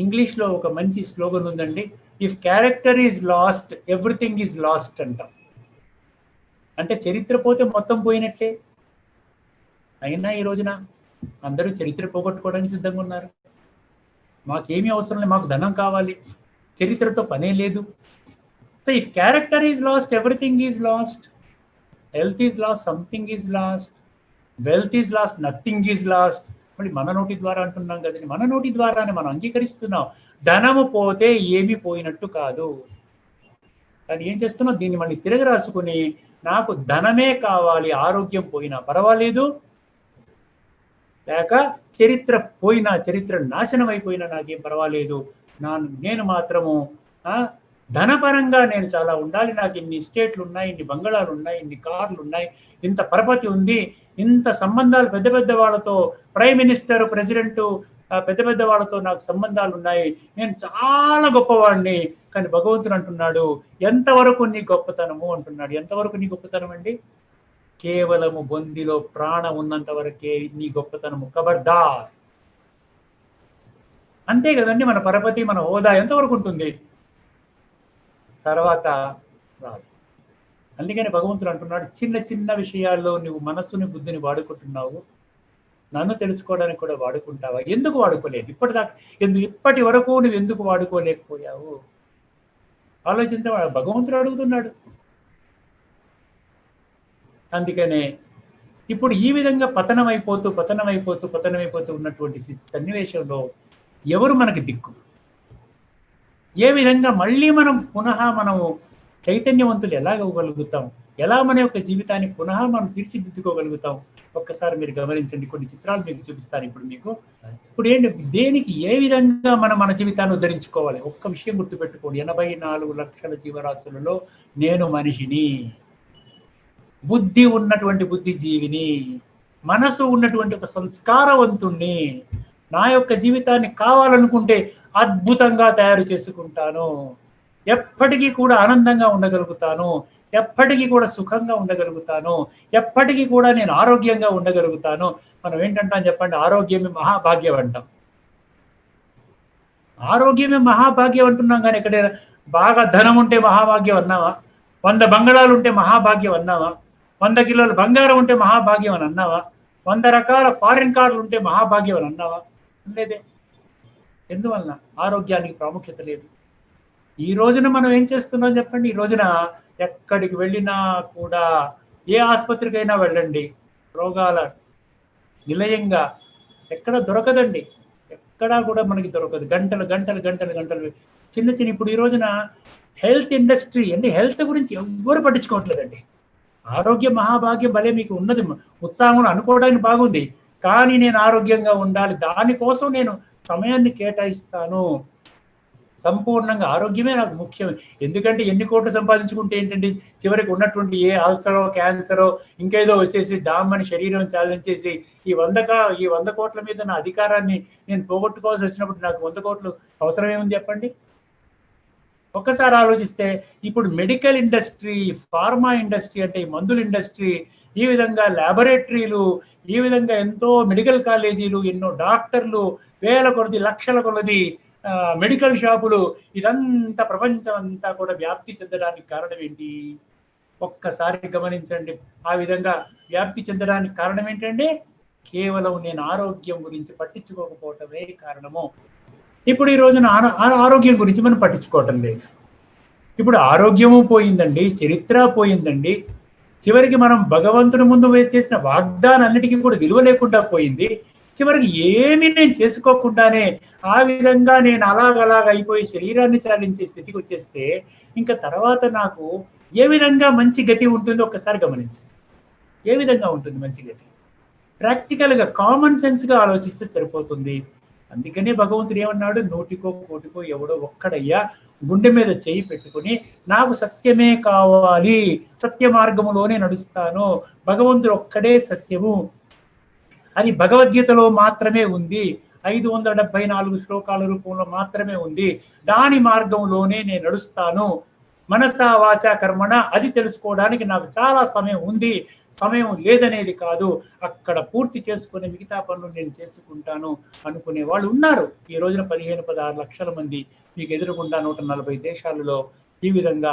ఇంగ్లీష్లో ఒక మంచి స్లోగన్ ఉందండి, if character is lost everything is lost అంటాం. అంటే చరిత్ర పోతే మొత్తం పోయినట్లే. అయినా ఈ రోజున అందరూ చరిత్ర పోగొట్టుకోవడానికి సిద్ధంగా ఉన్నారు. మాకేమీ అవసరం లేదు, మాకు ధనం కావాలి, చరిత్రతో పనే లేదు. So if character is lost everything is lost, health is lost something is lost, wealth is lost nothing is lost. మళ్ళీ మన నోటి ద్వారా అంటున్నాం కదండి, మన నోటి ద్వారానే మనం అంగీకరిస్తున్నాం. ధనము పోతే ఏమీ పోయినట్టు కాదు. కానీ ఏం చేస్తున్నాం, దీన్ని మళ్ళీ తిరగ రాసుకుని నాకు ధనమే కావాలి, ఆరోగ్యం పోయినా పర్వాలేదు, లేక చరిత్ర పోయినా, చరిత్ర నాశనం అయిపోయినా నాకేం పర్వాలేదు, నేను మాత్రము ధనపరంగా నేను చాలా ఉండాలి, నాకు ఇన్ని ఎస్టేట్లు ఉన్నాయి, ఇన్ని బంగళాలు ఉన్నాయి, ఇన్ని కార్లు ఉన్నాయి, ఇంత పరపతి ఉంది, ఇంత సంబంధాలు పెద్ద పెద్ద వాళ్ళతో, ప్రైమ్ మినిస్టర్, ప్రెసిడెంట్, పెద్ద పెద్ద వాళ్ళతో నాకు సంబంధాలు ఉన్నాయి, నేను చాలా గొప్పవాడిని. కానీ భగవంతుడు అంటున్నాడు, ఎంతవరకు నీ గొప్పతనము అంటున్నాడు. ఎంతవరకు నీ గొప్పతనం అండి? కేవలము బొందిలో ప్రాణం ఉన్నంత వరకే నీ గొప్పతనము, ఖబర్దార్. అంతే కదండి, మన పరపతి, మన హోదా ఎంతవరకు ఉంటుంది, తర్వాత రాదు. అందుకని భగవంతుడు అంటున్నాడు, చిన్న చిన్న విషయాల్లో నువ్వు మనస్సుని, బుద్ధిని వాడుకుంటున్నావు, నన్ను తెలుసుకోవడానికి కూడా వాడుకుంటావా? ఎందుకు వాడుకోలేదు ఇప్పటిదాకా? ఇప్పటి వరకు నువ్వు ఎందుకు వాడుకోలేకపోయావు? ఆలోచించ భగవంతుడు అడుగుతున్నాడు. అందుకనే ఇప్పుడు ఈ విధంగా పతనమైపోతూ ఉన్నటువంటి సన్నివేశంలో ఎవరు మనకి దిక్కు? ఏ విధంగా మళ్ళీ మనం పునః మనము చైతన్యవంతులు ఎలా అవ్వగలుగుతాం? ఎలా మన యొక్క జీవితాన్ని పునః మనం తీర్చిదిద్దుకోగలుగుతాం? ఒక్కసారి మీరు గమనించండి, కొన్ని చిత్రాలు మీకు చూపిస్తాను ఇప్పుడు మీకు. ఇప్పుడు ఏంటి, దేనికి, ఏ విధంగా మన జీవితాన్ని ఉద్ధరించుకోవాలి? ఒక్క విషయం గుర్తుపెట్టుకోండి, 84 లక్షల జీవరాశులలో నేను మనిషిని, బుద్ధి ఉన్నటువంటి బుద్ధిజీవిని, మనసు ఉన్నటువంటి ఒక సంస్కారవంతుణ్ణి. నా యొక్క జీవితాన్ని కావాలనుకుంటే అద్భుతంగా తయారు చేసుకుంటాను, ఎప్పటికీ కూడా ఆనందంగా ఉండగలుగుతాను, ఎప్పటికీ కూడా సుఖంగా ఉండగలుగుతాను, ఎప్పటికీ కూడా నేను ఆరోగ్యంగా ఉండగలుగుతాను. మనం ఏంటంటాం చెప్పండి, ఆరోగ్యమే మహాభాగ్యం అంటాం. ఆరోగ్యమే మహాభాగ్యం అంటున్నాం, కానీ ఇక్కడ బాగా ధనం ఉంటే మహాభాగ్యం అన్నావా? 100 బంగళాలు ఉంటే మహాభాగ్యం అన్నావా? 100 కిలోల బంగారం ఉంటే మహాభాగ్యం అని అన్నావా? 100 రకాల ఫారిన్ కార్లు ఉంటే మహాభాగ్యం అని అన్నావా? లేదే. ఎందువలన? ఆరోగ్యానికి ప్రాముఖ్యత లేదు. ఈ రోజున మనం ఏం చేస్తున్నాం చెప్పండి, ఈ రోజున ఎక్కడికి వెళ్ళినా కూడా, ఏ ఆసుపత్రికైనా వెళ్ళండి, రోగాల నిలయంగా ఎక్కడ దొరకదండి, ఎక్కడా కూడా మనకి దొరకదు. గంటలు గంటలు గంటలు గంటలు చిన్న చిన్న. ఇప్పుడు ఈ రోజున హెల్త్ ఇండస్ట్రీ అంటే హెల్త్ గురించి ఎవ్వరు పట్టించుకోవట్లేదండి. ఆరోగ్య మహాభాగ్యం భలే మీకు ఉన్నది, ఉత్సాహం అనుకోవడానికి బాగుంది, కానీ నేను ఆరోగ్యంగా ఉండాలి, దానికోసం నేను సమయాన్ని కేటాయిస్తాను. సంపూర్ణంగా ఆరోగ్యమే నాకు ముఖ్యం. ఎందుకంటే ఎన్ని కోట్లు సంపాదించుకుంటే ఏంటండి, చివరికి ఉన్నటువంటి ఏ అల్సరో, క్యాన్సరో, ఇంకేదో వచ్చేసి దామ్మని శరీరం చాలించేసి ఈ 100 కోట్ల మీద నా అధికారాన్ని నేను పోగొట్టుకోవాల్సి వచ్చినప్పుడు నాకు 100 కోట్లు అవసరం ఏముంది చెప్పండి? ఒక్కసారి ఆలోచిస్తే ఇప్పుడు మెడికల్ ఇండస్ట్రీ, ఫార్మా ఇండస్ట్రీ, అంటే ఈ మందుల ఇండస్ట్రీ, ఈ విధంగా ల్యాబొరేటరీలు, ఈ విధంగా ఎంతో మెడికల్ కాలేజీలు, ఎన్నో డాక్టర్లు, వేల కొలది, లక్షల కొలది మెడికల్ షాపులు, ఇదంతా ప్రపంచం అంతా కూడా వ్యాప్తి చెందడానికి కారణం ఏంటి? ఒక్కసారి గమనించండి. ఆ విధంగా వ్యాప్తి చెందడానికి కారణం ఏంటంటే కేవలం నేను ఆరోగ్యం గురించి పట్టించుకోకపోవటమే కారణము. ఇప్పుడు ఈ రోజున ఆరోగ్యం గురించి మనం పట్టించుకోవటం లేదు. ఇప్పుడు ఆరోగ్యము పోయిందండి, చరిత్ర పోయిందండి, చివరికి మనం భగవంతుని ముందు చేసిన వాగ్దానాన్నిటికీ కూడా విలువ లేకుండా పోయింది. చివరికి ఏమీ నేను చేసుకోకుండానే ఆ విధంగా నేను అలాగ అయిపోయి శరీరాన్ని చాలించే స్థితికి వచ్చేస్తే ఇంకా తర్వాత నాకు ఏ విధంగా మంచి గతి ఉంటుందో ఒక్కసారి గమనించండి. ఏ విధంగా ఉంటుంది మంచి గతి? ప్రాక్టికల్గా, కామన్ సెన్స్గా ఆలోచిస్తే సరిపోతుంది. అందుకనే భగవంతుడు ఏమన్నాడు, 100కో 1,00,00,000కో ఎవడో ఒక్కడయ్యా గుండె మీద చేయి పెట్టుకుని నాకు సత్యమే కావాలి, సత్య మార్గములోనే నడుస్తాను, భగవంతుడు ఒక్కడే సత్యము, అది భగవద్గీతలో మాత్రమే ఉంది, 574 శ్లోకాల రూపంలో మాత్రమే ఉంది, దాని మార్గంలోనే నేను నడుస్తాను, మనసా వాచా కర్మణ, అది తెలుసుకోవడానికి నాకు చాలా సమయం ఉంది, సమయం లేదనేది కాదు, అక్కడ పూర్తి చేసుకునే మిగతా పనులు నేను చేసుకుంటాను అనుకునే వాళ్ళు ఉన్నారు. ఈ రోజున 15-16 లక్షల మంది మీకు ఎదురుగుండా 140 దేశాలలో ఈ విధంగా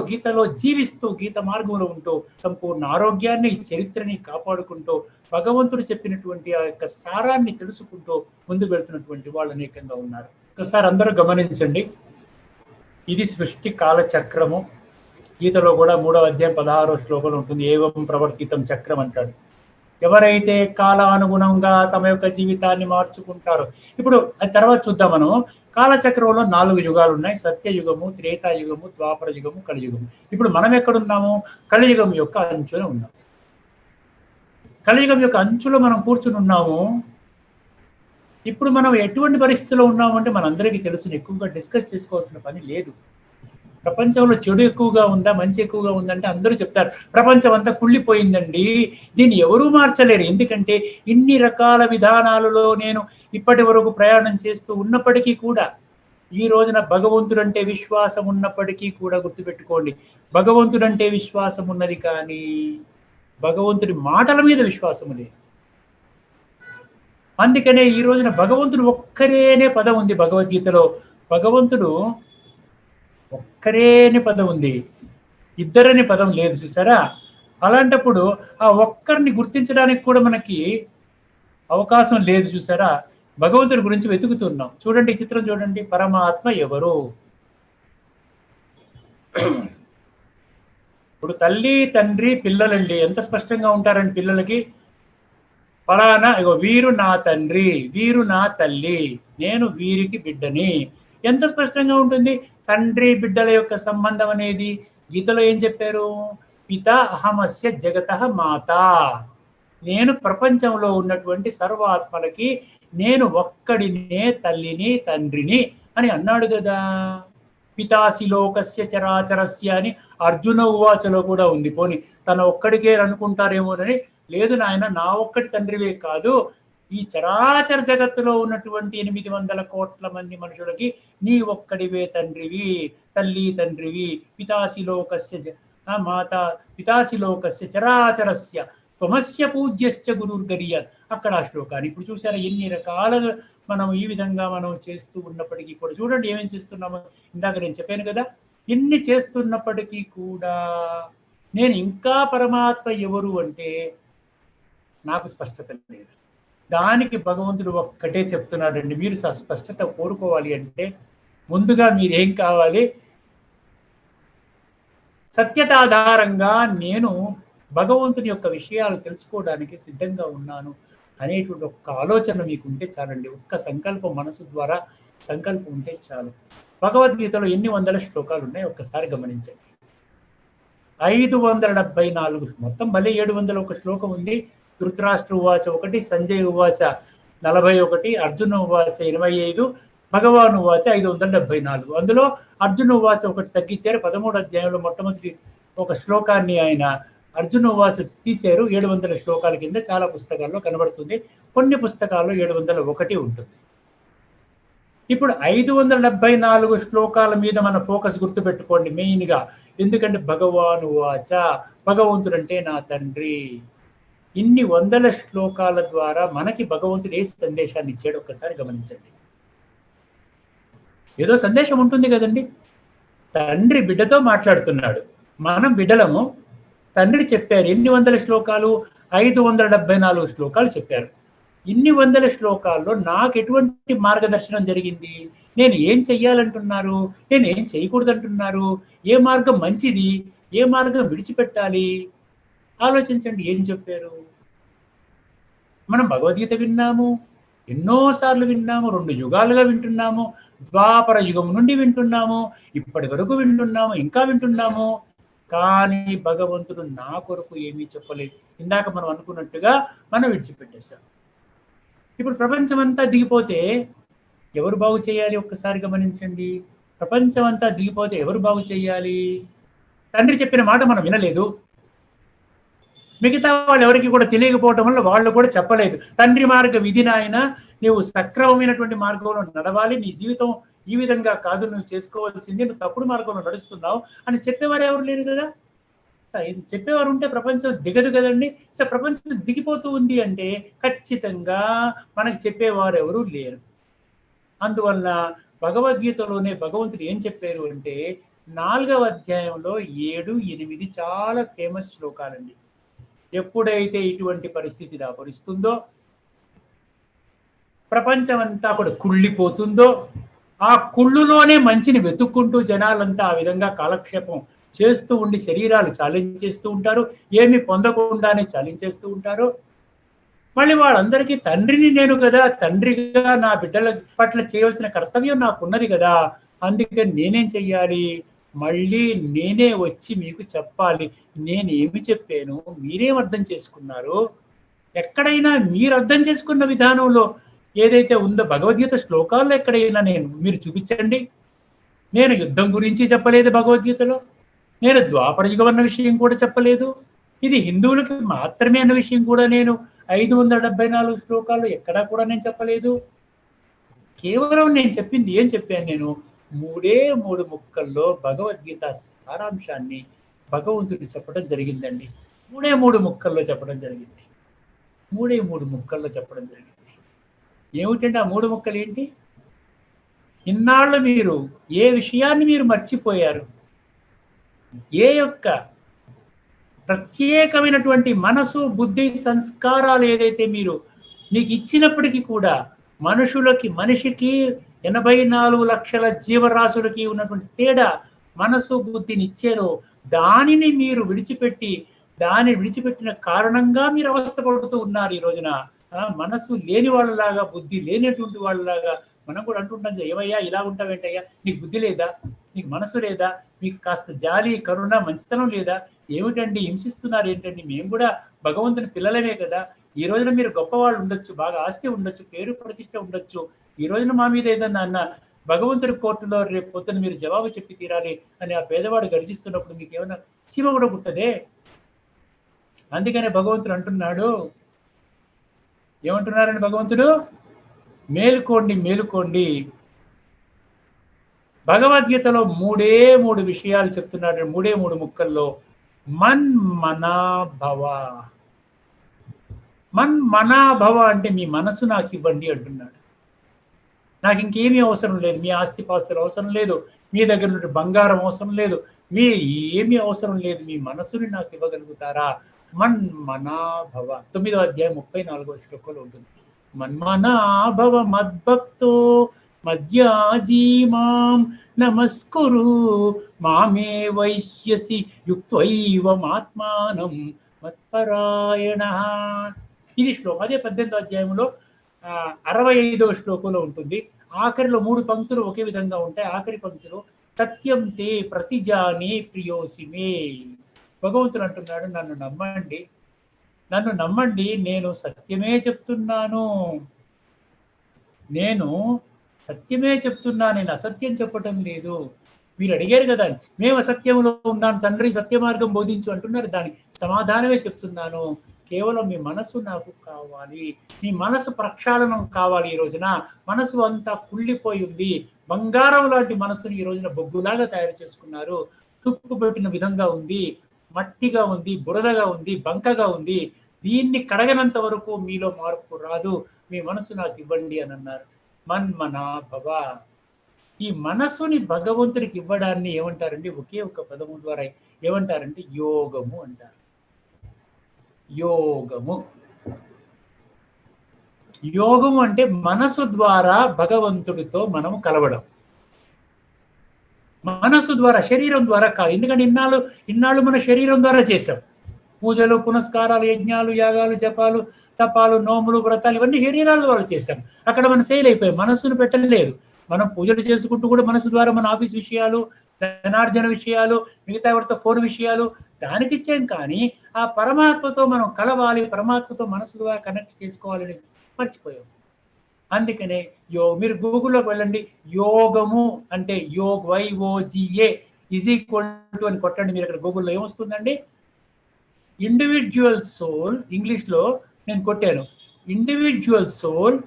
గీతలో జీవిస్తూ గీత మార్గంలో ఉంటూ సంపూర్ణ ఆరోగ్యాన్ని, చరిత్రని కాపాడుకుంటూ భగవంతుడు చెప్పినటువంటి ఆ యొక్క సారాన్ని తెలుసుకుంటూ ముందుకు వెళ్తున్నటువంటి వాళ్ళు అనేకంగా ఉన్నారు. ఒకసారి అందరూ గమనించండి, ఇది సృష్టి కాల చక్రము. గీతలో కూడా 3వ అధ్యాయం 16వ శ్లోకంలో ఉంటుంది, ఏవం ప్రవర్తితం చక్రం అంటాడు. ఎవరైతే కాలానుగుణంగా తమ యొక్క జీవితాన్ని మార్చుకుంటారో, ఇప్పుడు అది తర్వాత చూద్దాం. మనం కాలచక్రంలో 4 యుగాలు ఉన్నాయి, సత్యయుగము, త్రేతాయుగము, ద్వాపర యుగము, కలియుగము. ఇప్పుడు మనం ఎక్కడున్నాము? కలియుగం యొక్క అంచులో ఉన్నాం. కలియుగం యొక్క అంచులో మనం కూర్చుని ఉన్నాము. ఇప్పుడు మనం ఎటువంటి పరిస్థితిలో ఉన్నాము అంటే మనందరికీ తెలుసు, ఎక్కువగా డిస్కస్ చేసుకోవాల్సిన పని లేదు. ప్రపంచంలో చెడు ఎక్కువగా ఉందా, మంచి ఎక్కువగా ఉందంటే అందరూ చెప్తారు ప్రపంచం అంతా కుళ్ళిపోయిందండి, దీన్ని ఎవరూ మార్చలేరు. ఎందుకంటే ఇన్ని రకాల విధానాలలో నేను ఇప్పటి వరకు ప్రయాణం చేస్తూ ఉన్నప్పటికీ కూడా, ఈ రోజున భగవంతుడంటే విశ్వాసం ఉన్నప్పటికీ కూడా గుర్తుపెట్టుకోండి, భగవంతుడంటే విశ్వాసం ఉన్నది కానీ భగవంతుడి మాటల మీద విశ్వాసం లేదు. అందుకనే ఈ రోజున భగవంతుడు ఒక్కరేనే పదం ఉంది భగవద్గీతలో. భగవంతుడు ఒక్కరేని పదం ఉంది, ఇద్దరని పదం లేదు, చూసారా? అలాంటప్పుడు ఆ ఒక్కరిని గుర్తించడానికి కూడా మనకి అవకాశం లేదు, చూసారా? భగవంతుడి గురించి వెతుకుతున్నాం. చూడండి, చిత్రం చూడండి, పరమాత్మ ఎవరు? ఇప్పుడు తల్లి, తండ్రి, పిల్లలండి ఎంత స్పష్టంగా ఉంటారండి పిల్లలకి. ఫలానా ఇగో వీరు నా తండ్రి, వీరు నా తల్లి, నేను వీరికి బిడ్డని, ఎంత స్పష్టంగా ఉంటుంది. తండ్రి బిడ్డల యొక్క సంబంధం అనేది గీతలో ఏం చెప్పారు? పిత అహమస్య జగతః మాత, నేను ప్రపంచంలో ఉన్నటువంటి సర్వాత్మలకి నేను ఒక్కడినే తల్లిని, తండ్రిని అని అన్నాడు కదా. పితాసి లోకస్య చరాచరస్య అని అర్జున ఉవాచలో కూడా ఉంది. పోని తన ఒక్కడికే అనుకుంటారేమోనని, లేదు నాయన, నా ఒక్కడి తండ్రివే కాదు, ఈ చరాచర జగత్తులో ఉన్నటువంటి 800 కోట్ల మంది మనుషులకి నీ ఒక్కడివే తండ్రివి, తల్లి తండ్రివి. పితాసి లోకస్య మాత, పితాసి లోకస్య చరాచరస్య త్వమస్య పూజ్యశ్చ గురుర్గరీయ, అక్కడ ఆ శ్లోకాన్ని. ఇప్పుడు చూసారా ఎన్ని రకాలుగా మనం ఈ విధంగా మనం చేస్తూ ఉన్నప్పటికీ కూడా, చూడండి ఏమేం చేస్తున్నామో. ఇందాక నేను చెప్పాను కదా, ఎన్ని చేస్తున్నప్పటికీ కూడా నేను ఇంకా పరమాత్మ ఎవరు అంటే నాకు స్పష్టత లేదు. దానికి భగవంతుడు ఒక్కటే చెప్తున్నాడండి, మీరు స్పష్టత కోరుకోవాలి అంటే ముందుగా మీరేం కావాలి? సత్యత ఆధారంగా నేను భగవంతుని యొక్క విషయాలు తెలుసుకోవడానికి సిద్ధంగా ఉన్నాను అనేటువంటి ఒక్క ఆలోచన మీకు ఉంటే చాలండి. ఒక్క సంకల్పం, మనసు ద్వారా సంకల్పం ఉంటే చాలు. భగవద్గీతలో ఎన్ని వందల శ్లోకాలు ఉన్నాయి ఒక్కసారి గమనించండి. 574, మొత్తం మళ్ళీ 701 శ్లోకం ఉంది. ధృతరాష్ట్ర ఉవాచ 1, సంజయ్ ఉవాచ 41, అర్జున ఉవాచ 25, భగవాన్ ఉవాచ 574. అందులో అర్జున ఉవాచ 1 తగ్గించారు. 13వ అధ్యాయంలో మొట్టమొదటి ఒక శ్లోకాన్ని ఆయన అర్జున ఉవాచ తీశారు. 700 శ్లోకాల కింద చాలా పుస్తకాల్లో కనబడుతుంది, కొన్ని పుస్తకాల్లో 701 ఉంటుంది. ఇప్పుడు 574 శ్లోకాల మీద మన ఫోకస్ గుర్తుపెట్టుకోండి మెయిన్గా. ఎందుకంటే భగవాన్ ఉవాచ, భగవంతుడు అంటే నా తండ్రి. ఇన్ని వందల శ్లోకాల ద్వారా మనకి భగవంతుడు ఏ సందేశాన్ని ఇచ్చాడు ఒక్కసారి గమనించండి. ఏదో సందేశం ఉంటుంది కదండి. తండ్రి బిడ్డతో మాట్లాడుతున్నాడు, మనం బిడ్డలము. తండ్రి చెప్పారు ఎన్ని వందల శ్లోకాలు? 574 శ్లోకాలు చెప్పారు. ఇన్ని వందల శ్లోకాల్లో నాకు ఎటువంటి మార్గదర్శనం జరిగింది? నేను ఏం చెయ్యాలంటున్నారు, నేను ఏం చేయకూడదంటున్నారు, ఏ మార్గం మంచిది, ఏ మార్గం విడిచిపెట్టాలి, ఆలోచించండి. ఏం చెప్పారు? మనం భగవద్గీత విన్నాము, ఎన్నోసార్లు విన్నాము, 2 యుగాలుగా వింటున్నాము, ద్వాపర యుగం నుండి వింటున్నాము, ఇప్పటి వరకు వింటున్నాము, ఇంకా వింటున్నాము. కానీ భగవంతుడు నా కొరకు ఏమీ చెప్పలేదు. ఇందాక మనం అనుకున్నట్టుగా మనం విడిచిపెట్టేస్తాం. ఇప్పుడు ప్రపంచం అంతా దిగిపోతే ఎవరు బాగు చేయాలి? ఒక్కసారి గమనించండి. ప్రపంచం అంతా దిగిపోతే ఎవరు బాగు చేయాలి? తండ్రి చెప్పిన మాట మనం వినలేదు, మిగతా వాళ్ళు ఎవరికి కూడా తెలియకపోవటం వల్ల వాళ్ళు కూడా చెప్పలేదు. తండ్రి మార్గం ఇది నాయన, నువ్వు సక్రమమైనటువంటి మార్గంలో నడవాలి, నీ జీవితం ఈ విధంగా కాదు, నువ్వు చేసుకోవాల్సింది, నువ్వు తప్పుడు మార్గంలో నడుస్తున్నావు అని చెప్పేవారు ఎవరు లేరు కదా. చెప్పేవారు ఉంటే ప్రపంచం దిగదు కదండి. సో ప్రపంచం దిగిపోతూ ఉంది అంటే ఖచ్చితంగా మనకు చెప్పేవారు ఎవరు లేరు. అందువల్ల భగవద్గీతలోనే భగవంతుడు ఏం చెప్పారు అంటే 4వ అధ్యాయంలో 7, 8 చాలా ఫేమస్ శ్లోకాలండి. ఎప్పుడైతే ఇటువంటి పరిస్థితి దాపరిస్తుందో, ప్రపంచం అంతా కూడా కుళ్ళిపోతుందో, ఆ కుళ్ళులోనే మంచిని వెతుక్కుంటూ జనాలంతా ఆ విధంగా కాలక్షేపం చేస్తూ ఉండి శరీరాలు చాలించేస్తూ ఉంటారు. ఏమి పొందకుండానే చాలించేస్తూ ఉంటారు. మళ్ళీ వాళ్ళందరికీ తండ్రిని నేను కదా, తండ్రిగా నా బిడ్డల పట్ల చేయవలసిన కర్తవ్యం నాకున్నది కదా, అందుకని నేనేం చెయ్యాలి, మళ్ళీ నేనే వచ్చి మీకు చెప్పాలి. నేనేమి చెప్పాను, మీరేం అర్థం చేసుకున్నారు, ఎక్కడైనా మీరు అర్థం చేసుకున్న విధానంలో ఏదైతే ఉందో భగవద్గీత శ్లోకాల్లో ఎక్కడైనా మీరు చూపించండి. నేను యుద్ధం గురించి చెప్పలేదు భగవద్గీతలో, నేను ద్వాపర యుగం అన్న విషయం కూడా చెప్పలేదు, ఇది హిందువులకి మాత్రమే అన్న విషయం కూడా నేను 574 శ్లోకాల్లో ఎక్కడా కూడా నేను చెప్పలేదు. కేవలం నేను చెప్పింది ఏం చెప్పాను, నేను 3 ముక్కల్లో భగవద్గీత సారాంశాన్ని భగవంతుడు చెప్పడం జరిగిందండి. 3 ముక్కల్లో చెప్పడం జరిగింది. 3 ముక్కల్లో చెప్పడం జరిగింది. ఏమిటంటే ఆ 3 ముక్కలు ఏంటి? ఇన్నాళ్ళు మీరు ఏ విషయాన్ని మీరు మర్చిపోయారు, ఏ యొక్క ప్రత్యేకమైనటువంటి మనసు, బుద్ధి, సంస్కారాలు ఏదైతే మీకు ఇచ్చినప్పటికీ కూడా మనిషికి 84 లక్షల జీవరాశులకి ఉన్నటువంటి తేడా మనసు, బుద్ధిని ఇచ్చారో దానిని మీరు విడిచిపెట్టిన కారణంగా మీరు అవస్థపడుతూ ఉన్నారు ఈ రోజున. మనసు లేని వాళ్ళలాగా, బుద్ధి లేనటువంటి వాళ్ళలాగా మనం కూడా అంటుంటాం, ఏమయ్యా ఇలా ఉంటావేంటయ్యా, నీకు బుద్ధి లేదా, నీకు మనసు లేదా, మీకు కాస్త జాలి, కరుణ, మంచితనం లేదా, ఏమిటండి హింసిస్తున్నారు ఏంటండి, మేము కూడా భగవంతుని పిల్లలమే కదా, ఈ రోజున మీరు గొప్పవాళ్ళు ఉండొచ్చు, బాగా ఆస్తి ఉండొచ్చు, పేరు ప్రతిష్ట ఉండొచ్చు, ఈ రోజున మా మీద ఏదన్నా అన్న భగవంతుడి కోర్టులో రేపు పొద్దున మీరు జవాబు చెప్పి తీరాలి అని ఆ పేదవాడు గర్జిస్తున్నప్పుడు మీకు ఏమన్నా చీమ కూడా పుట్టదే. అందుకనే భగవంతుడు అంటున్నాడు, ఏమంటున్నారండి భగవంతుడు, మేలుకోండి మేలుకోండి. భగవద్గీతలో 3 విషయాలు చెప్తున్నాడు, 3 ముక్కల్లో. మన్మనాభవ. మన్మనాభవ అంటే మీ మనసు నాకు ఇవ్వండి అంటున్నాడు. నాకు ఇంకేమీ అవసరం లేదు, మీ ఆస్తిపాస్తులు అవసరం లేదు, మీ దగ్గర నుండి బంగారం అవసరం లేదు, మీ ఏమీ అవసరం లేదు, మీ మనసుని నాకు ఇవ్వగలుగుతారా? మన్మనాభవ. 9వ అధ్యాయం 34వ శ్లోకంలో ఉంటుంది. మన్మనాభవ మద్భక్తో మద్యాజీ మాం నమస్కురు మామే వైశ్యసి యుక్త్వైవమాత్మానం మత్పరాయణ. ఇది శ్లోకం. అదే 18వ అధ్యాయంలో 65వ శ్లోకంలో ఉంటుంది. ఆఖరిలో 3 పంక్తులు ఒకే విధంగా ఉంటాయి. ఆఖరి పంక్తిలో సత్యం తే ప్రతిజానే ప్రియోసిమే. భగవంతుడు అంటున్నాడు, నన్ను నమ్మండి, నేను సత్యమే చెప్తున్నాను, నేను అసత్యం చెప్పటం లేదు. మీరు అడిగారు కదా, మేము అసత్యంలో ఉన్నాను తండ్రి, సత్య మార్గం బోధించు అంటున్నారు, దానికి సమాధానమే చెప్తున్నాను. కేవలం మీ మనసు నాకు కావాలి, మీ మనసు ప్రక్షాళనం కావాలి. ఈ రోజున మనసు అంతా కుళ్ళిపోయి ఉంది, బంగారం లాంటి మనసుని ఈ రోజున బొగ్గులాగా తయారు చేసుకున్నారు, తుప్పు పెట్టిన విధంగా ఉంది, మట్టిగా ఉంది, బురదగా ఉంది, బంకగా ఉంది, దీన్ని కడగనంత వరకు మీలో మార్పు రాదు, మీ మనసు నాకు ఇవ్వండి అని అన్నారు. మన్మనాభవ. ఈ మనసుని భగవంతుడికి ఇవ్వడాన్ని ఏమంటారండి, ఒకే ఒక పదము ద్వారా ఏమంటారంటే యోగము అంటారు. యోగము అంటే మనసు ద్వారా భగవంతుడితో మనం కలవడం. మనసు ద్వారా, శరీరం ద్వారా కాదు. ఎందుకంటే ఇన్నాళ్ళు మన శరీరం ద్వారా చేసాం. పూజలు, పునస్కారాలు, యజ్ఞాలు, యాగాలు, జపాలు, తపాలు, నోములు, వ్రతాలు ఇవన్నీ శరీరాల ద్వారా చేసాం. అక్కడ మనం ఫెయిల్ అయిపోయాం, మనస్సును పెట్టలేదు. మనం పూజలు చేసుకుంటూ కూడా మనసు ద్వారా మన ఆఫీస్ విషయాలు, ధనార్జన విషయాలు, మిగతా ఎవరితో ఫోన్ విషయాలు దానికి ఇచ్చాం. కానీ ఆ పరమాత్మతో మనం కలవాలి, పరమాత్మతో మనసు ద్వారా కనెక్ట్ చేసుకోవాలని మర్చిపోయాం. అందుకనే మీరు గూగుల్లోకి వెళ్ళండి, యోగము అంటే YOGA = అని కొట్టండి. మీరు అక్కడ గూగుల్లో ఏమొస్తుందండి, ఇండివిజువల్ సోల్, ఇంగ్లీష్లో నేను కొట్టాను, individual soul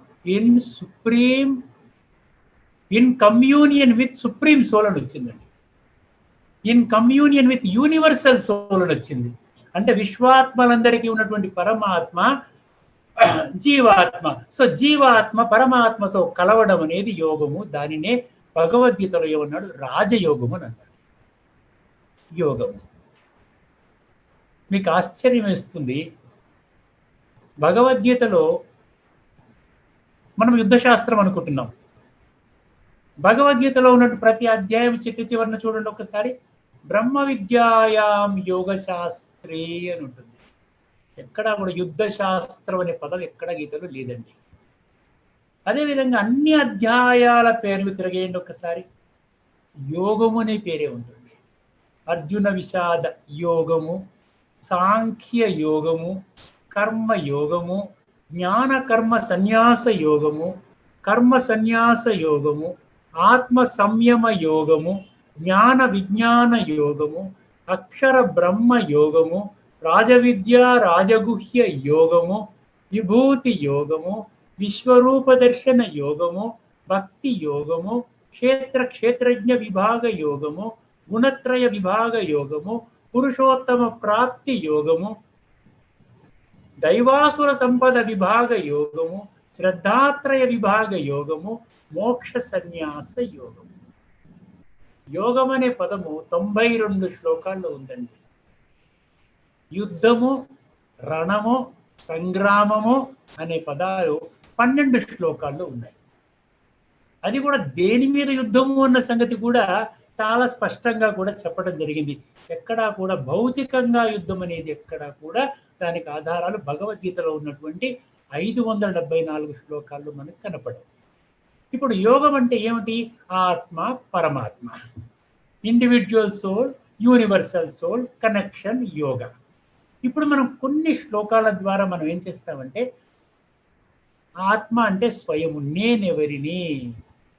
in communion with supreme soul అని వచ్చిందండి. In communion with universal soul అని వచ్చింది. అంటే విశ్వాత్మలందరికీ ఉన్నటువంటి పరమాత్మ జీవాత్మ. సో జీవాత్మ పరమాత్మతో కలవడం అనేది యోగము. దానినే భగవద్గీతలో ఏమన్నాడు? రాజయోగము అని అన్నాడు. యోగము. మీకు ఆశ్చర్యం వేస్తుంది, భగవద్గీతలో మనం యుద్ధశాస్త్రం అనుకుంటున్నాం. భగవద్గీతలో ఉన్నట్టు ప్రతి అధ్యాయం చివరిన చూడండి ఒకసారి, బ్రహ్మ విద్యాయాం యోగ శాస్త్రే అని ఉంటుంది. ఎక్కడా కూడా యుద్ధ శాస్త్రం అనే పదం ఎక్కడ గీతలో లేదండి. అదేవిధంగా అన్ని అధ్యాయాల పేర్లు తిరగేయండి ఒకసారి, యోగము అనే పేరే ఉంటుంది. అర్జున విషాద యోగము, సాంఖ్య యోగము, కర్మ యోగము, జ్ఞాన కర్మ సన్యాస యోగము, కర్మ సన్యాస యోగము, ఆత్మ సంయమ యోగము, జ్ఞాన విజ్ఞాన యోగము, అక్షర బ్రహ్మ యోగము, రాజవిద్య రాజగుహ్య యోగము, విభూతి యోగము, విశ్వరూప దర్శన యోగము, భక్తి యోగము, క్షేత్ర క్షేత్రజ్ఞ విభాగ యోగము, గుణత్రయ విభాగ యోగము, పురుషోత్తమ ప్రాప్తి యోగము, దైవాసుర సంపద విభాగ యోగము, శ్రద్ధాత్రయ విభాగ యోగము, మోక్ష సన్యాస యోగము. యోగం అనే పదము 92 శ్లోకాల్లో ఉందండి. యుద్ధము, రణము, సంగ్రామము అనే పదాలు 12 శ్లోకాల్లో ఉన్నాయి. అది కూడా దేని మీద యుద్ధము అన్న సంగతి కూడా చాలా స్పష్టంగా కూడా చెప్పడం జరిగింది. ఎక్కడా కూడా భౌతికంగా యుద్ధం అనేది ఎక్కడా కూడా దానికి ఆధారాలు భగవద్గీతలో ఉన్నటువంటి 574 శ్లోకాల్లో మనకు కనపడవు. ఇప్పుడు యోగం అంటే ఏమిటి? ఆత్మ పరమాత్మ, individual soul, universal soul connection, yoga. ఇప్పుడు మనం కొన్ని శ్లోకాల ద్వారా మనం ఏం చేస్తామంటే, ఆత్మ అంటే స్వయము, నేనెవరిని.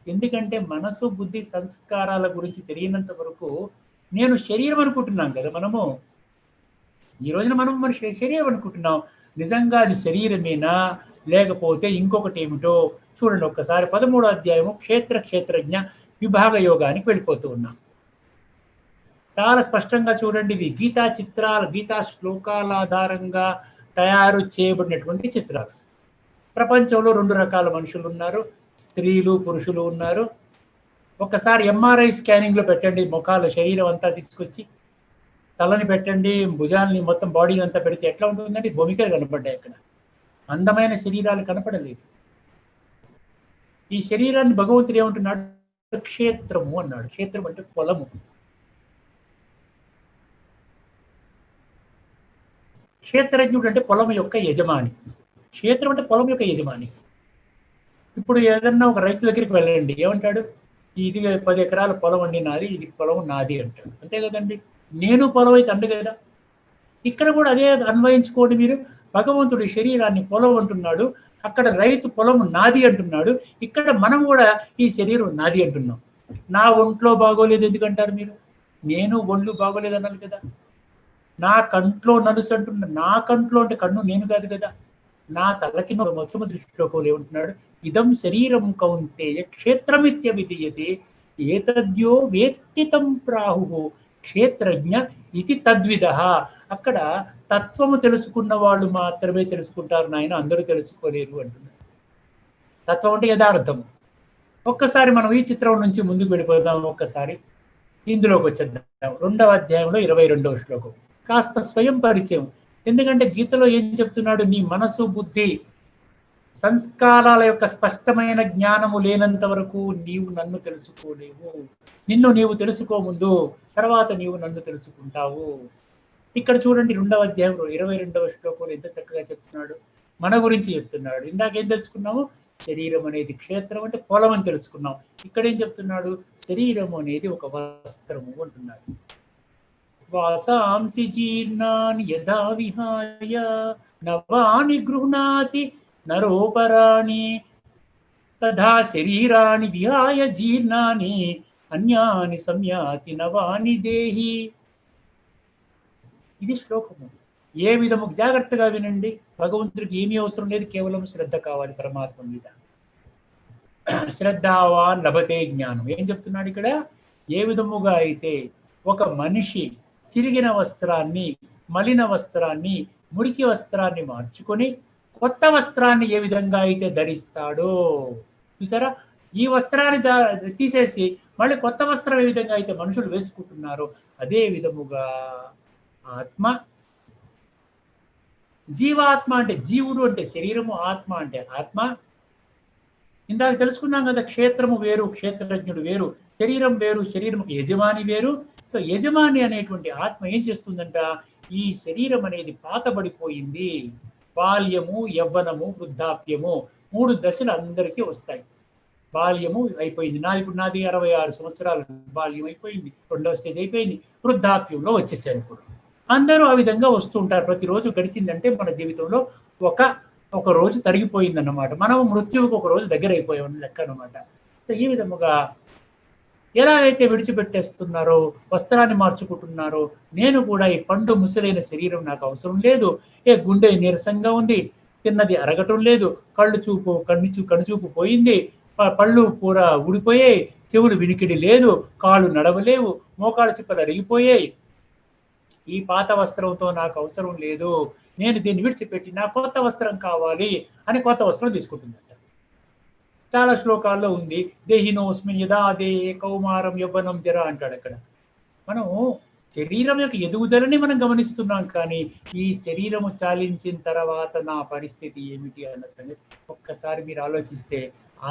ఎందుకంటే మనసు బుద్ధి సంస్కారాల గురించి తెలియనంత వరకు నేను శరీరం అనుకుంటున్నాం కదా మనము. ఈ రోజున మనం మన శరీరం అనుకుంటున్నాం. నిజంగా అది శరీరమేనా లేకపోతే ఇంకొకటి ఏమిటో చూడండి ఒక్కసారి. 13వ అధ్యాయము క్షేత్ర క్షేత్రజ్ఞ విభాగ యోగానికి వెళ్ళిపోతూ ఉన్నాం. చాలా స్పష్టంగా చూడండి, ఇవి గీతా చిత్రాలు, గీతా శ్లోకాల ఆధారంగా తయారు చేయబడినటువంటి చిత్రాలు. ప్రపంచంలో 2 రకాల మనుషులు ఉన్నారు, స్త్రీలు పురుషులు ఉన్నారు. ఒక్కసారి ఎంఆర్ఐ స్కానింగ్లో పెట్టండి, ముఖాలు శరీరం అంతా తీసుకొచ్చి తలని పెట్టండి, భుజాలని మొత్తం బాడీని అంతా పెడితే ఎట్లా ఉంటుందండి? భూమికలు కనపడ్డాయి. అక్కడ అందమైన శరీరాలు కనపడలేదు. ఈ శరీరాన్ని భగవంతుడు ఏమంటున్నాడు? క్షేత్రము అన్నాడు. క్షేత్రం అంటే పొలము. క్షేత్రజ్ఞుడు అంటే పొలం యొక్క యజమాని. క్షేత్రం అంటే పొలం యొక్క యజమాని. ఇప్పుడు ఏదన్నా ఒక రైతు దగ్గరికి వెళ్ళండి, ఏమంటాడు? ఇది 10 ఎకరాల పొలం అండి నాది, ఇది పొలం నాది అంటాడు. అంతే కదండి. నేను పొలం అయితే అండు కదా. ఇక్కడ కూడా అదే అన్వయించుకోండి మీరు. భగవంతుడి శరీరాన్ని పొలం అంటున్నాడు, అక్కడ రైతు పొలం నాది అంటున్నాడు. ఇక్కడ మనం కూడా ఈ శరీరం నాది అంటున్నాం. నా ఒంట్లో బాగోలేదు ఎందుకంటారు మీరు? నేను ఒళ్ళు బాగోలేదు అన్నాను కదా. నా కంట్లో నలుసు అంటున్నా, నా కంట్లో అంటే కన్ను నేను కాదు కదా. నా తలకి మొట్టమొదటి శ్లోకంలో ఏమంటున్నాడు? ఇదం శరీరం కౌంతేయ క్షేత్రమిత్య విధీయతే ఏతద్యో వేత్తితం ప్రాహు క్షేత్రజ్ఞ ఇది తద్విధ. అక్కడ తత్వము తెలుసుకున్న వాళ్ళు మాత్రమే తెలుసుకుంటారు నాయన, అందరూ తెలుసుకోలేరు అంటున్నారు. తత్వం అంటే యథార్థం. ఒక్కసారి మనం ఈ చిత్రం నుంచి ముందుకు వెళ్ళిపోదాం. ఒక్కసారి ఇందులోకి వచ్చేద్దాం. 2వ అధ్యాయంలో 22వ శ్లోకం. కాస్త స్వయం పరిచయం. ఎందుకంటే గీతలో ఏం చెప్తున్నాడు? నీ మనసు బుద్ధి సంస్కారాల యొక్క స్పష్టమైన జ్ఞానము లేనంత వరకు నీవు నన్ను తెలుసుకోలేవు. నిన్ను నీవు తెలుసుకోముందు తర్వాత నీవు నన్ను తెలుసుకుంటావు. ఇక్కడ చూడండి 2వ అధ్యాయం 22వ శ్లోకంలో ఎంత చక్కగా చెప్తున్నాడు. మన గురించి చెప్తున్నాడు. ఇందాకేం తెలుసుకున్నాము? శరీరం అనేది క్షేత్రం అంటే పొలం అని తెలుసుకున్నాం. ఇక్కడ ఏం చెప్తున్నాడు? శరీరం అనేది ఒక వస్త్రము అంటున్నాడు. వాసాంసి జీర్ణాని యథా విహాయ నవాని గృహ్ణాతి నరోపరాణి తథా శరీరాన్ని విహాయ జీర్ణాని అన్యాని సంయాతి నవాని దేహి. ఇది శ్లోకము. ఏ విధము జాగ్రత్తగా వినండి. భగవంతుడికి ఏమీ అవసరం లేదు, కేవలం శ్రద్ధ కావాలి పరమాత్మ మీద. శ్రద్ధావాన్ లభతే జ్ఞానం. ఏం చెప్తున్నాడు ఇక్కడ? ఏ విధముగా అయితే ఒక మనిషి చిరిగిన వస్త్రాన్ని, మలిన వస్త్రాన్ని, మురికి వస్త్రాన్ని మార్చుకొని కొత్త వస్త్రాన్ని ఏ విధంగా అయితే ధరిస్తాడో, చూసారా, ఈ వస్త్రాన్ని తీసేసి మళ్ళీ కొత్త వస్త్రం ఏ విధంగా అయితే మనుషులు వేసుకుంటున్నారో అదే విధముగా ఆత్మ, జీవాత్మ అంటే జీవుడు అంటే శరీరము, ఆత్మ అంటే ఆత్మ. ఇందాక తెలుసుకున్నాం కదా, క్షేత్రము వేరు, క్షేత్రజ్ఞుడు వేరు, శరీరం వేరు, శరీరముకి యజమాని వేరు. సో యజమాని అనేటువంటి ఆత్మ ఏం చేస్తుందంట, ఈ శరీరం అనేది పాతబడిపోయింది. బాల్యము, యవ్వనము, వృద్ధాప్యము, 3 దశలు అందరికీ వస్తాయి. బాల్యము అయిపోయింది, నాది 66 సంవత్సరాలు బాల్యం అయిపోయింది, 2వ స్టేజ్ అయిపోయింది, వృద్ధాప్యంలో వచ్చేసారు. ఇప్పుడు అందరూ ఆ విధంగా వస్తూ ఉంటారు. ప్రతిరోజు గడిచిందంటే మన జీవితంలో ఒక రోజు తరిగిపోయిందన్నమాట. మనం మృత్యువుకు ఒక రోజు దగ్గర అయిపోయామని లెక్క అనమాట. ఈ విధముగా ఎలా అయితే విడిచిపెట్టేస్తున్నారో, వస్త్రాన్ని మార్చుకుంటున్నారో, నేను కూడా ఈ పండు ముసలైన శరీరం నాకు అవసరం లేదు. గుండె నీరసంగా ఉంది, తిన్నది అరగటం లేదు, కన్నుచూపు పోయింది, పళ్ళు పూర ఊడిపోయాయి, చెవులు వినికిడి లేదు, కాళ్ళు నడవలేవు, మోకాళ్ళ చిప్పలు అరిగిపోయాయి. ఈ పాత వస్త్రంతో నాకు అవసరం లేదు, నేను దీన్ని విడిచిపెట్టి నా కొత్త వస్త్రం కావాలి అని కొత్త వస్త్రం తీసుకుంటుందంట. చాలా శ్లోకాల్లో ఉంది, దేహినోస్మిన్ యదా దేహే కౌమారం యవ్వనం జర అంటాడు. అక్కడ మనం శరీరం యొక్క ఎదుగుదలని మనం గమనిస్తున్నాం, కానీ ఈ శరీరము చాలించిన తర్వాత నా పరిస్థితి ఏమిటి అన్న సంగతి ఒక్కసారి మీరు ఆలోచిస్తే,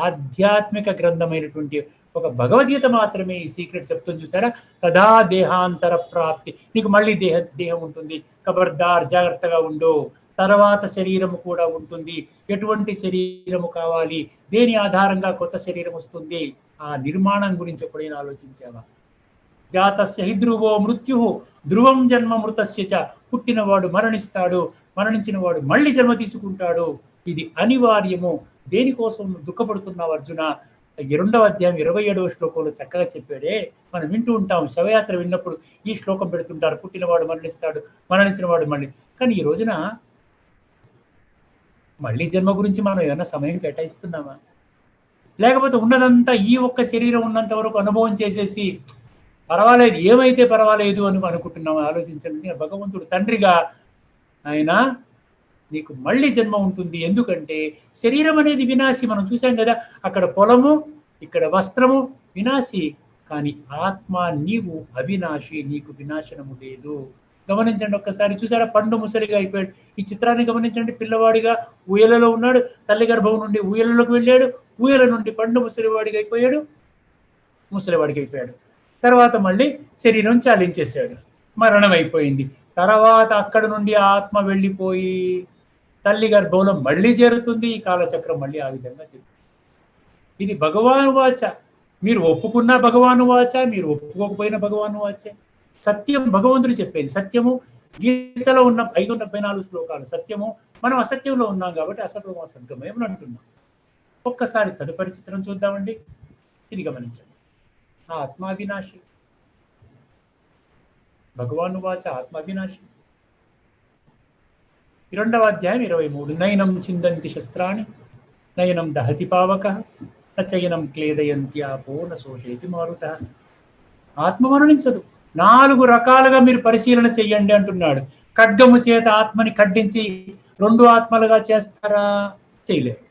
ఆధ్యాత్మిక గ్రంథమైనటువంటి ఒక భగవద్గీత మాత్రమే ఈ సీక్రెట్ చెప్తుంది. చూసారా, తదా దేహాంతర ప్రాప్తి, నీకు మళ్ళీ దేహం ఉంటుంది, ఖబర్దార్ జాగ్రత్తగా ఉండు, తర్వాత శరీరము కూడా ఉంటుంది. ఎటువంటి శరీరము కావాలి, దేని ఆధారంగా కొత్త శరీరం వస్తుంది, ఆ నిర్మాణం గురించి ఎప్పుడైనా ఆలోచించావా? జాతస్య హి ధ్రువో మృత్యు ధ్రువం జన్మ మృతస్య చ, పుట్టినవాడు మరణిస్తాడు, మరణించిన వాడు మళ్ళీ జన్మ తీసుకుంటాడు, ఇది అనివార్యము. దేనికోసం దుఃఖపడుతున్నావు అర్జున? 2వ అధ్యాయం 27వ శ్లోకంలో చక్కగా చెప్పాడే. మనం వింటూ ఉంటాం, శవయాత్ర విన్నప్పుడు ఈ శ్లోకం పెడుతుంటారు, పుట్టినవాడు మరణిస్తాడు, మరణించిన వాడు మళ్ళీ. కానీ ఈ రోజున మళ్ళీ జన్మ గురించి మనం ఏమైనా సమయం కేటాయిస్తున్నామా? లేకపోతే ఉన్నదంతా ఈ ఒక్క శరీరం ఉన్నంత వరకు అనుభవం చేసేసి పర్వాలేదు, ఏమైతే పర్వాలేదు అని అనుకుంటున్నాము? ఆలోచించండి. భగవంతుడు తండ్రిగా ఆయన నీకు మళ్ళీ జన్మ ఉంటుంది. ఎందుకంటే శరీరం అనేది వినాశి. మనం చూసాం కదా, అక్కడ పొలము, ఇక్కడ వస్త్రము వినాశి, కానీ ఆత్మ నీవు అవినాశి, నీకు వినాశనము లేదు. గమనించండి ఒక్కసారి. చూసారా, పండు ముసలిగా అయిపోయాడు. ఈ చిత్రాన్ని గమనించండి. పిల్లవాడిగా ఊయలలో ఉన్నాడు, తల్లి గర్భం నుండి ఊయలలోకి వెళ్ళాడు, ఊయల నుండి పండు ముసలివాడిగా అయిపోయాడు, ముసలివాడికి అయిపోయాడు. తర్వాత మళ్ళీ శరీరం చాలించేశాడు, మరణం అయిపోయింది. తర్వాత అక్కడ నుండి ఆత్మ వెళ్ళిపోయి తల్లి గర్భంలో మళ్ళీ చేరుతుంది. ఈ కాలచక్రం మళ్ళీ ఆ విధంగా తిరుగుతుంది. ఇది భగవాను వాచ. మీరు ఒప్పుకున్నా భగవాను వాచ, మీరు ఒప్పుకోకపోయినా భగవాను వాచే. సత్యం భగవంతుడు చెప్పేది. సత్యము గీతలో ఉన్న 574 శ్లోకాలు సత్యము. మనం అసత్యంలో ఉన్నాం కాబట్టి అసత్యం అసత్యమేమని అంటున్నాం. ఒక్కసారి తదుపరి చిత్రం చూద్దామండి. ఇది గమనించండి. ఆత్మావినాశి, భగవాను వాచ ఆత్మావినాశి. 2వ అధ్యాయం 23. నయనం చిందంతి శస్త్రాన్ని నయనం దహతి పావక నచయనం క్లేదయంత్యాపో న శోషయతి మారుత. ఆత్మ మరణించదు. 4 రకాలుగా మీరు పరిశీలన చెయ్యండి అంటున్నాడు. ఖడ్గము చేత ఆత్మని ఖడ్డించి 2 ఆత్మలుగా చేస్తారా? చేయలేరు.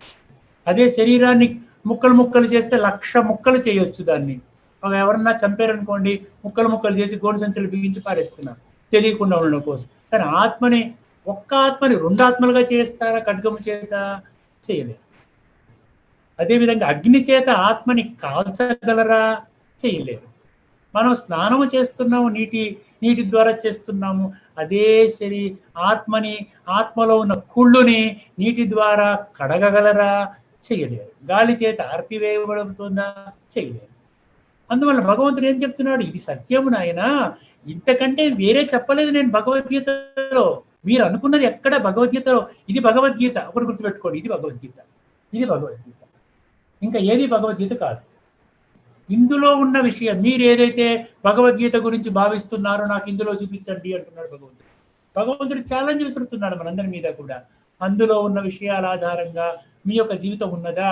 అదే శరీరాన్ని ముక్కలు చేస్తే 1,00,000 ముక్కలు చేయొచ్చు. దాన్ని ఎవరన్నా చంపారనుకోండి, ముక్కలు చేసి గోడు సంచులు బిగించి పారేస్తున్నారు తెలియకుండా ఉండడం కోసం. కానీ ఆత్మని, ఒక్క ఆత్మని 2 ఆత్మలుగా చేస్తారా ఖడ్గము చేత? చేయలేరు. అదేవిధంగా అగ్ని చేత ఆత్మని కాల్చగలరా? చేయలేరు. మనం స్నానము చేస్తున్నాము, నీటి ద్వారా చేస్తున్నాము. అదే ఆత్మలో ఉన్న కుళ్ళుని నీటి ద్వారా కడగగలరా? చేయలేరు. గాలి చేత ఆర్పివేయబడుతుందా? చేయలేరు. అందువల్ల భగవంతుడు ఏం చెప్తున్నాడు? ఇది సత్యము నాయనా, ఇంతకంటే వేరే చెప్పలేదు నేను భగవద్గీతలో. మీరు అనుకున్నది ఎక్కడ భగవద్గీతలో? ఇది భగవద్గీత. ఒకటి గుర్తుపెట్టుకోండి, ఇది భగవద్గీత. ఇంకా ఏది భగవద్గీత కాదు. ఇందులో ఉన్న విషయం మీరు ఏదైతే భగవద్గీత గురించి భావిస్తున్నారో నాకు ఇందులో చూపించండి అంటున్నాడు భగవంతుడు. భగవంతుడు ఛాలెంజ్ విసురుతున్నాడు మనందరి మీద కూడా. అందులో ఉన్న విషయాల ఆధారంగా మీ యొక్క జీవితం ఉన్నదా?